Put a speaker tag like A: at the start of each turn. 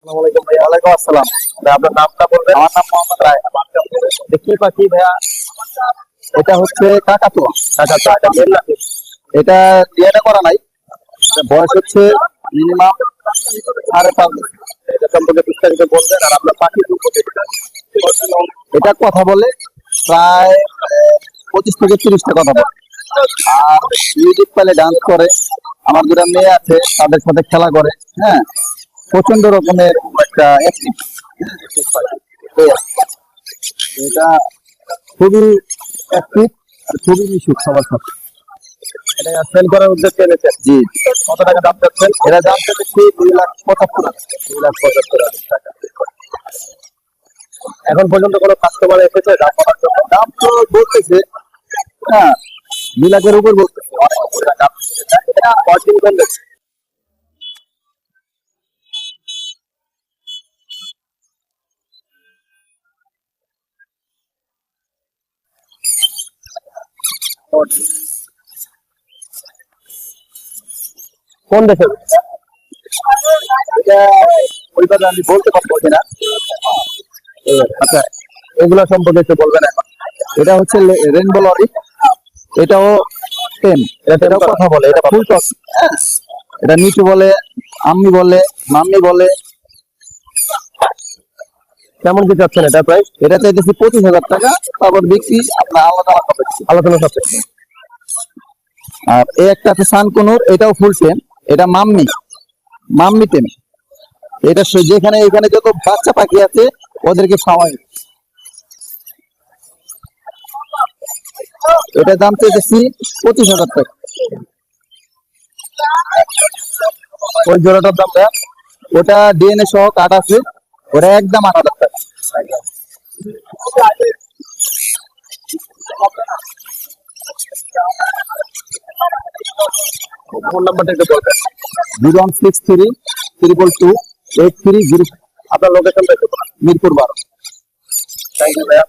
A: আসসালামু আলাইকুম ভাইয়া। ওয়ালাইকুম আসসালাম। আপনার নামটা বলবেন? আমার নাম মোহাম্মদ রায়হান। কি পাখি ভাইয়া? এটা হচ্ছে কাকাতুয়া। কাকাতুয়া এটা মেল নাকি? এটা ডিএনএ করা নাই। এটা বয়স হচ্ছে মিনিমাম 5.5 বছর। এটা সম্পর্কে বিস্তারিত বলবেন আর আপনার পাখি সম্পর্কে। এটা কথা বলে প্রায় 25 থেকে 30টা কথা বলে। আর মিউজিক পেলে ডান্স করে। আমার দুটা মেয়ে আছে, তাদের সাথে খেলা করে। হ্যাঁ, প্রচন্ড রকমের একটা অ্যাক্টিভ। এটা খুবই অ্যাক্টিভ আর খুবই মিশুক সবার সাথে। এটা সেল করার উদ্দেশ্যে এনেছেন? জি। কত টাকা দাম চাচ্ছেন? এটা দাম চাচ্ছি 2,75,000। 2,75,000 টাকা। এখন পর্যন্ত কোনো কাস্টমার এসেছে দাম করার জন্য? দাম তো বলতেছে, হ্যাঁ, 2 লাখের উপর বলতেছে। অনেক উপরে দাম। এটা অরিজিন কোন দেশ? কোন দেশের? এটা ওইভাবে আমি বলতে পারবো কিনা। আচ্ছা, এগুলো সম্পর্কে একটু বলবেন এখন। এটা হচ্ছে রেনবো লরি। এটাও টেম। এটাও কথা বলে। এটা ফুল টস। এটা নিচু বলে, আম্মি বলে, মাম্মি বলে। কেমন কি চাচ্ছেন এটা প্রাইস? এটা চাইতেছি 25,000 টাকা। তারপর বিক্রি আপনার আলাদা আলোচনা সাপেক্ষে। আর এই একটা আছে সানকুনুর, এটাও ফুল টেম। এটা মাম্মি, মাম্মি টেম। এটা যেখানে এখানে যত বাচ্চা পাখি আছে ওদেরকে খাওয়াই। এটার দাম চেয়েছি 25,000 টাকা। ওই জোড়াটার দামটা, ওটা ডিএনএ সহ কার্ড আছে, ওটা একদম 8,000 টাকা। ফোন নাম্বারটা একটু বলবেন? 0163 222 8305। আপনার লোকেশনটা একটু বলুন। মিরপুর 12। থ্যাংক ইউ ভাইয়া।